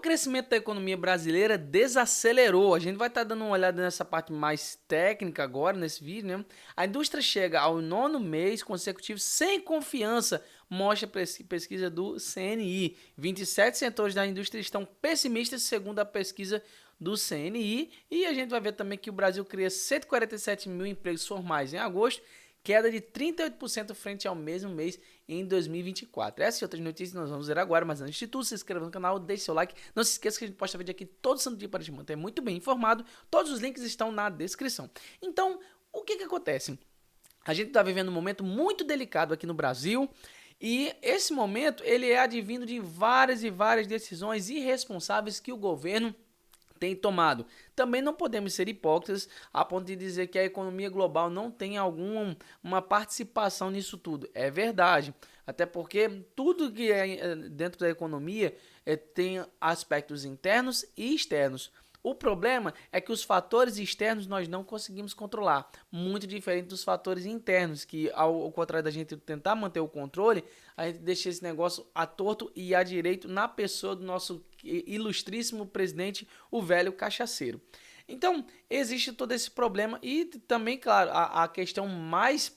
crescimento da economia brasileira desacelerou. A gente vai estar dando uma olhada nessa parte mais técnica agora, nesse vídeo, né? A indústria chega ao 9º mês consecutivo sem confiança, mostra a pesquisa do CNI. 27 setores da indústria estão pessimistas, segundo a pesquisa do CNI. E a gente vai ver também que o Brasil cria 147 mil empregos formais em agosto, queda de 38% frente ao mesmo mês em 2024. Essas e outras notícias nós vamos ver agora, mas antes de tudo, se inscreva no canal, deixe seu like. Não se esqueça que a gente posta vídeo aqui todo santo dia para te manter muito bem informado. Todos os links estão na descrição. Então, o que acontece? A gente está vivendo um momento muito delicado aqui no Brasil. E esse momento ele é advindo de várias e várias decisões irresponsáveis que o governo tem tomado. Também não podemos ser hipócritas a ponto de dizer que a economia global não tem uma participação nisso tudo. É verdade, até porque tudo que é dentro da economia tem aspectos internos e externos. O problema é que os fatores externos nós não conseguimos controlar, muito diferente dos fatores internos, que ao contrário da gente tentar manter o controle, a gente deixa esse negócio à torto e à direito na pessoa do nosso ilustríssimo presidente, o velho cachaceiro. Então, existe todo esse problema e também, claro, a questão mais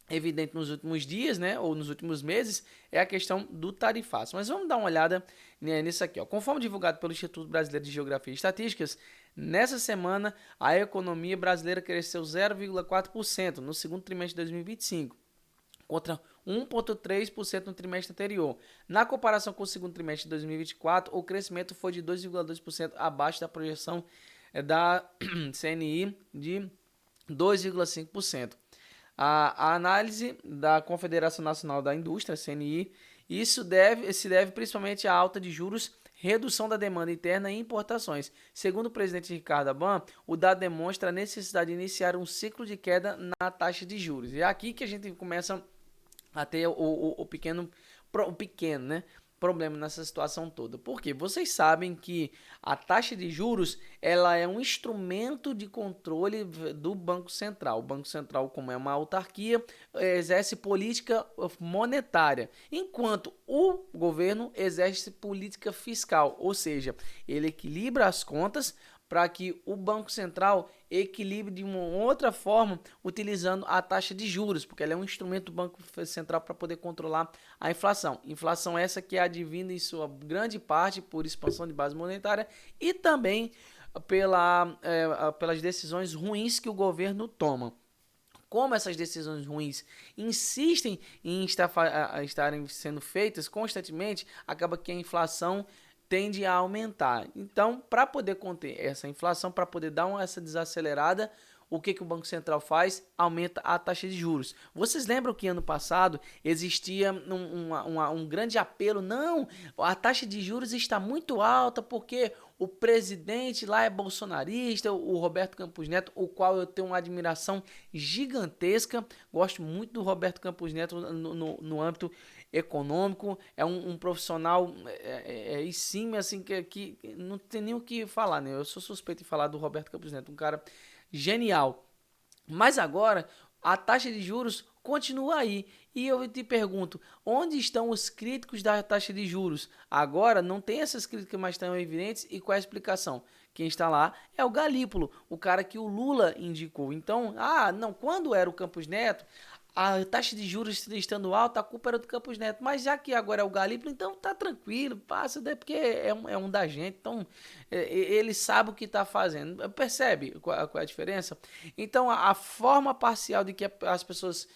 evidente nos últimos dias, né, ou nos últimos meses, é a questão do tarifaço. Mas vamos dar uma olhada nisso aqui. Ó. Conforme divulgado pelo Instituto Brasileiro de Geografia e Estatísticas, nessa semana a economia brasileira cresceu 0,4% no segundo trimestre de 2025, contra 1,3% no trimestre anterior. Na comparação com o segundo trimestre de 2024, o crescimento foi de 2,2% abaixo da projeção da CNI de 2,5%. A análise da Confederação Nacional da Indústria, CNI, isso se deve principalmente à alta de juros, redução da demanda interna e importações. Segundo o presidente Ricardo Aban, o dado demonstra a necessidade de iniciar um ciclo de queda na taxa de juros. E é aqui que a gente começa a ter o pequeno, né, problema nessa situação toda. Porque vocês sabem que a taxa de juros ela é um instrumento de controle do Banco Central. O Banco Central, como é uma autarquia, exerce política monetária, enquanto o governo exerce política fiscal, ou seja, ele equilibra as contas para que o Banco Central equilibre de uma outra forma, utilizando a taxa de juros, porque ela é um instrumento do Banco Central para poder controlar a inflação. Inflação essa que é advinda em sua grande parte por expansão de base monetária e também pelas decisões ruins que o governo toma. Como essas decisões ruins insistem em estarem sendo feitas constantemente, acaba que a inflação tende a aumentar. Então, para poder conter essa inflação, para poder dar essa desacelerada, o que o Banco Central faz? Aumenta a taxa de juros. Vocês lembram que ano passado existia um grande apelo? Não, a taxa de juros está muito alta porque o presidente lá é bolsonarista, o Roberto Campos Neto, o qual eu tenho uma admiração gigantesca. Gosto muito do Roberto Campos Neto no âmbito econômico. É um profissional e sim, assim, que não tem nem o que falar, né? Eu sou suspeito de falar do Roberto Campos Neto, um cara genial. Mas agora a taxa de juros continua aí. E eu te pergunto, onde estão os críticos da taxa de juros? Agora não tem essas críticas mais tão evidentes e qual é a explicação? Quem está lá é o Galípolo, o cara que o Lula indicou. Então, não, quando era o Campos Neto, a taxa de juros estando alta, a culpa era do Campos Neto. Mas já que agora é o Galípolo, então tá tranquilo, passa, porque é um da gente. Então, ele sabe o que está fazendo. Percebe qual é a diferença? Então, a forma parcial de que as pessoas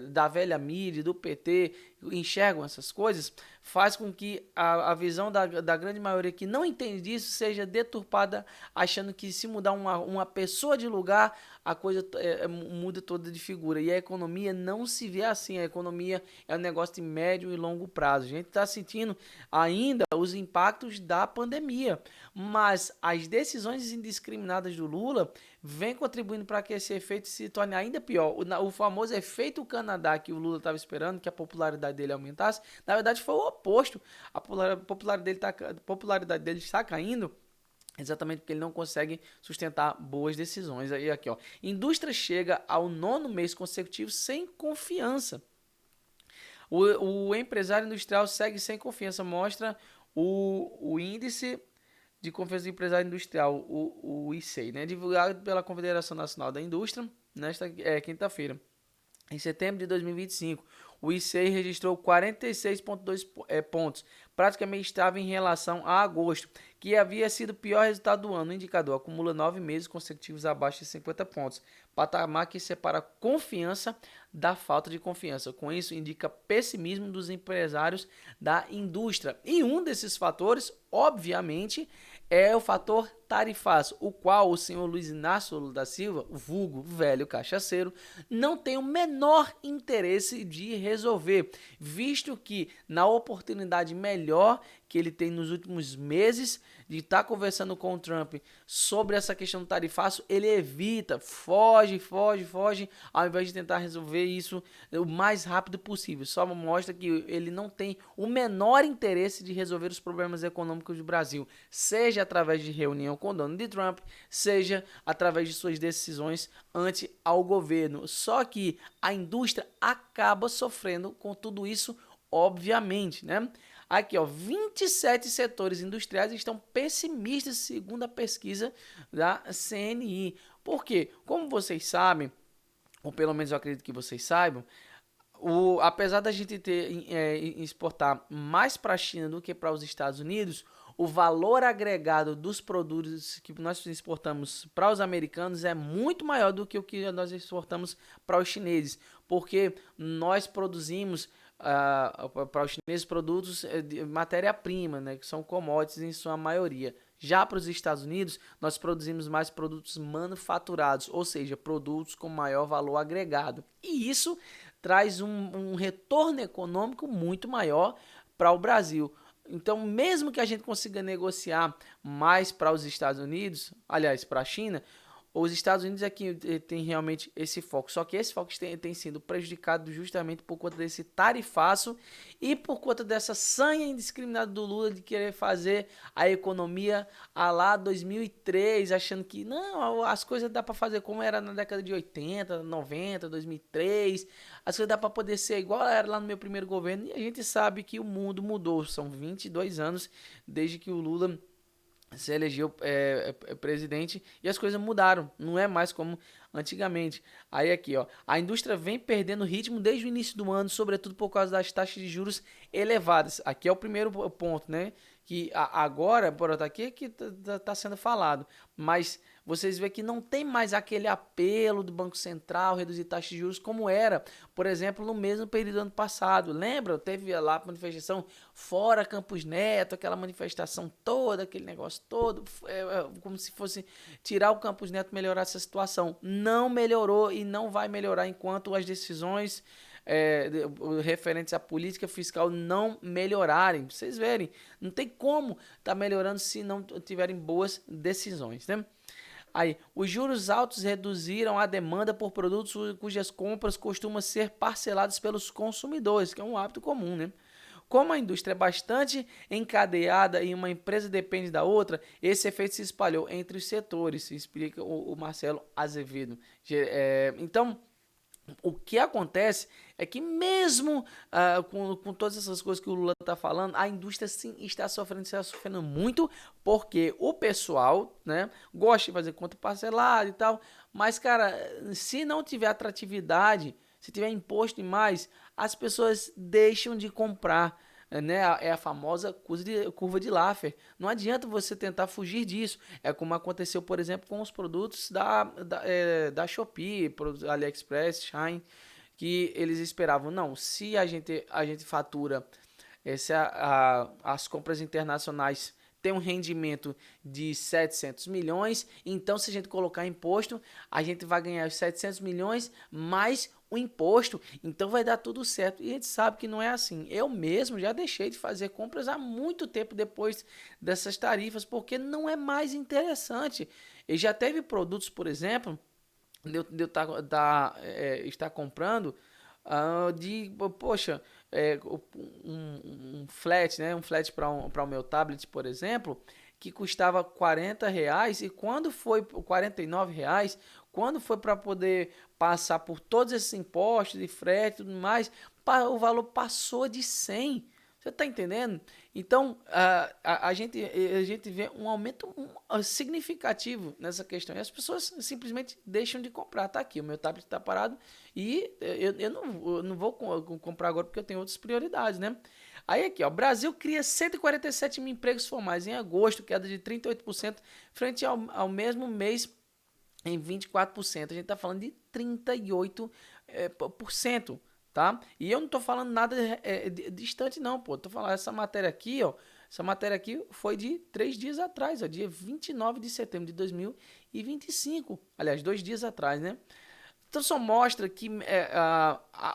da velha mídia, do PT, enxergam essas coisas, faz com que a visão da grande maioria que não entende disso seja deturpada, achando que se mudar uma pessoa de lugar, a coisa muda toda de figura. E a economia não se vê assim. A economia é um negócio de médio e longo prazo. A gente está sentindo ainda os impactos da pandemia, mas as decisões indiscriminadas do Lula vêm contribuindo para que esse efeito se torne ainda pior. O famoso efeito Canadá que o Lula estava esperando, que a popularidade dele aumentasse, na verdade foi o oposto. A popularidade dele está caindo exatamente porque ele não consegue sustentar boas decisões. Aí aqui, ó, indústria chega ao 9º mês consecutivo sem confiança. O empresário industrial segue sem confiança, mostra o índice de Confiança Empresário Industrial, o ICEI, né, divulgado pela Confederação Nacional da Indústria nesta quinta-feira. Em setembro de 2025, o ICEI registrou 46,2 pontos, praticamente estável em relação a agosto, que havia sido o pior resultado do ano. O indicador acumula 9 meses consecutivos abaixo de 50 pontos, patamar que separa confiança da falta de confiança. Com isso, indica pessimismo dos empresários da indústria. E um desses fatores, obviamente, é o fator tarifaço, o qual o senhor Luiz Inácio Lula da Silva, vulgo velho cachaceiro, não tem o menor interesse de resolver, visto que na oportunidade melhor que ele tem nos últimos meses de estar conversando com o Trump sobre essa questão do tarifaço, ele evita, foge, ao invés de tentar resolver isso o mais rápido possível. Só mostra que ele não tem o menor interesse de resolver os problemas econômicos do Brasil, seja através de reunião com Donald Trump, seja através de suas decisões ante ao governo. Só que a indústria acaba sofrendo com tudo isso, obviamente, né? Aqui, ó, 27 setores industriais estão pessimistas, segundo a pesquisa da CNI. Por quê? Como vocês sabem, ou pelo menos eu acredito que vocês saibam, apesar da gente exportar mais para a China do que para os Estados Unidos, o valor agregado dos produtos que nós exportamos para os americanos é muito maior do que o que nós exportamos para os chineses, porque nós produzimos para os chineses produtos de matéria-prima, né, que são commodities em sua maioria. Já para os Estados Unidos, nós produzimos mais produtos manufaturados, ou seja, produtos com maior valor agregado. E isso traz um retorno econômico muito maior para o Brasil. Então, mesmo que a gente consiga negociar mais para os Estados Unidos, aliás, para a China, os Estados Unidos é que tem realmente esse foco. Só que esse foco tem sido prejudicado justamente por conta desse tarifaço e por conta dessa sanha indiscriminada do Lula de querer fazer a economia a lá 2003, achando que não, as coisas dá para fazer como era na década de 80, 90, 2003. As coisas dá para poder ser igual era lá no meu primeiro governo. E a gente sabe que o mundo mudou. São 22 anos desde que o Lula se elegeu presidente e as coisas mudaram, não é mais como antigamente. Aí aqui, ó, a indústria vem perdendo ritmo desde o início do ano, sobretudo por causa das taxas de juros elevadas. Aqui é o primeiro ponto, né? Que agora, por aqui é que tá sendo falado, mas vocês veem que não tem mais aquele apelo do Banco Central reduzir taxas de juros como era, por exemplo, no mesmo período do ano passado. Lembra? Teve lá a manifestação fora Campos Neto, aquela manifestação toda, aquele negócio todo, como se fosse tirar o Campos Neto, melhorar essa situação. Não melhorou e não vai melhorar enquanto as decisões referentes à política fiscal não melhorarem. Pra vocês verem, não tem como tá melhorando se não tiverem boas decisões, né? Aí, os juros altos reduziram a demanda por produtos cujas compras costumam ser parceladas pelos consumidores, que é um hábito comum, né? Como a indústria é bastante encadeada e uma empresa depende da outra, esse efeito se espalhou entre os setores, explica o Marcelo Azevedo. Então, o que acontece é que mesmo com todas essas coisas que o Lula está falando, a indústria sim está sofrendo muito, porque o pessoal, né, gosta de fazer conta parcelada e tal, mas, cara, se não tiver atratividade, se tiver imposto demais, as pessoas deixam de comprar, né? É a famosa curva de Laffer. Não adianta você tentar fugir disso. É como aconteceu, por exemplo, com os produtos da Shopee, AliExpress, Shine, que eles esperavam, não, se a gente fatura as compras internacionais tem um rendimento de 700 milhões, então se a gente colocar imposto, a gente vai ganhar os 700 milhões mais o imposto, então vai dar tudo certo. E a gente sabe que não é assim. Eu mesmo já deixei de fazer compras há muito tempo depois dessas tarifas, porque não é mais interessante. E já teve produtos, por exemplo, de eu estar comprando poxa, um flat, né? Um flat para o meu tablet, por exemplo, que custava R$ 40 e quando foi R$ 49, quando foi para poder passar por todos esses impostos de frete e tudo mais, o valor passou de 100. Você tá entendendo? Então, a gente vê um aumento significativo nessa questão. E as pessoas simplesmente deixam de comprar. Tá aqui, o meu tablet está parado e eu não vou comprar agora porque eu tenho outras prioridades, né? Aí aqui, ó, Brasil cria 147 mil empregos formais em agosto, queda de 38% frente ao mesmo mês em 24%. A gente está falando de 38%, por cento, tá? E eu não estou falando nada distante não, pô. Tô falando essa matéria aqui, ó. Essa matéria aqui foi de 3 dias atrás, ó, dia 29 de setembro de 2025. Aliás, 2 dias atrás, né? Então só mostra que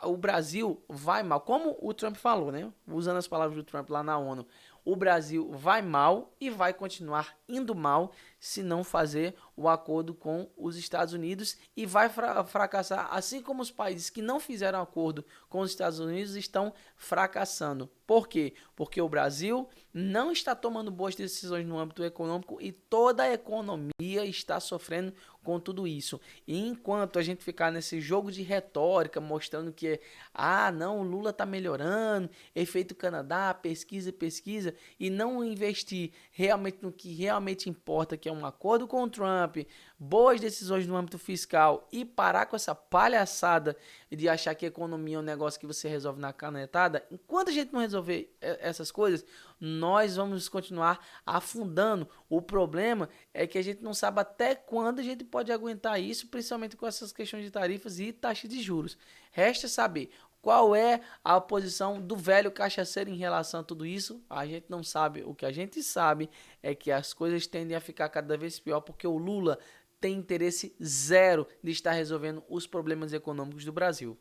o Brasil vai mal, como o Trump falou, né? Usando as palavras do Trump lá na ONU, o Brasil vai mal e vai continuar indo mal se não fazer o acordo com os Estados Unidos e vai fracassar, assim como os países que não fizeram acordo com os Estados Unidos estão fracassando. Por quê? Porque o Brasil não está tomando boas decisões no âmbito econômico e toda a economia está sofrendo com tudo isso. E enquanto a gente ficar nesse jogo de retórica, mostrando que, não, o Lula está melhorando, efeito Canadá, pesquisa, e não investir realmente no que realmente importa, que é um acordo com o Trump, boas decisões no âmbito fiscal e parar com essa palhaçada de achar que a economia é um negócio que você resolve na canetada, enquanto a gente não resolver essas coisas, nós vamos continuar afundando. O problema é que a gente não sabe até quando a gente pode aguentar isso, principalmente com essas questões de tarifas e taxa de juros. Resta saber qual é a posição do velho cachaceiro em relação a tudo isso. A gente não sabe. O que a gente sabe é que as coisas tendem a ficar cada vez pior porque o Lula tem interesse zero de estar resolvendo os problemas econômicos do Brasil.